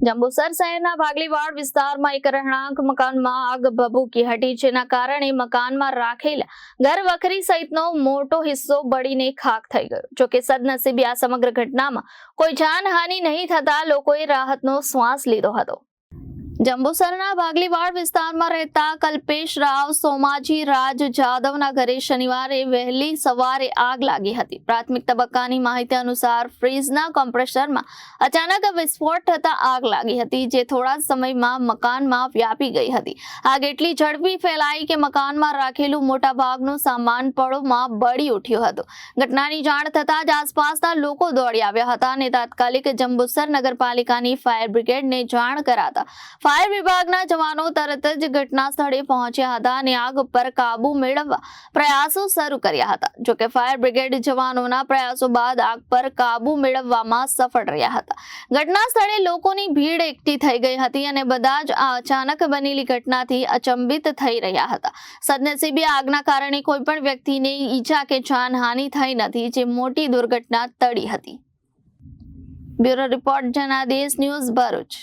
જંબુસર શહેરના ભાગલીવાડ વિસ્તારમાં એક રહેણાંક મકાનમાં આગ ભભૂકી હતી, જેના કારણે મકાનમાં રાખેલા ઘરવખરી સહિતનો મોટો હિસ્સો બળીને ખાખ થઈ ગયો। જોકે સદનસીબે આ સમગ્ર ઘટનામાં કોઈ જાનહાનિ નહીં થતા લોકોએ રાહતનો શ્વાસ લીધો હતો। જંબુસરના ભાગલીવાડ વિસ્તારમાં રહેતા કલ્પેશ રાવ સોમાજી રાજ જાદવના ઘરે શનિવારે વહેલી સવારે આગ લાગી હતી। પ્રાથમિક તબક્કાની માહિતી અનુસાર ફ્રીજના કોમ્પ્રેસરમાં અચાનક વિસ્ફોટ થતા આગ લાગી હતી, જે થોડા સમયમાં મકાનમાં વ્યાપી ગઈ હતી। આગ એટલી ઝડપી ફેલાઈ કે મકાનમાં રાખેલું મોટા ભાગનું સામાન પળોમાં બળી ઉઠ્યું હતું। ઘટનાની જાણ થતાં જ આસપાસના લોકો દોડી આવ્યા હતા અને તાત્કાલિક જંબુસર નગરપાલિકાની ફાયર બ્રિગેડને જાણ કરાતા ફાયર વિભાગના જવાનો તરત જ ઘટના સ્થળે પહોંચ્યા હતા અને આગ પર કાબુ મેળવવા પ્રયાસો શરૂ કર્યા હતા। જોકે ફાયર બ્રિગેડ જવાનોના પ્રયાસો બાદ આગ પર કાબુ મેળવવામાં સફળ રહ્યા હતા। ઘટના સ્થળે લોકોની ભીડ એકઠી થઈ ગઈ હતી અને બધા જ આ અચાનક બનેલી ઘટનાથી અચંબિત થઈ રહ્યા હતા। સદનસીબે આગના કારણે કોઈ પણ વ્યક્તિને ઈજા કે જાનહાનિ થઈ નથી, જે મોટી દુર્ઘટના ટળી હતી। Bureau report Janadesh news Bharuch.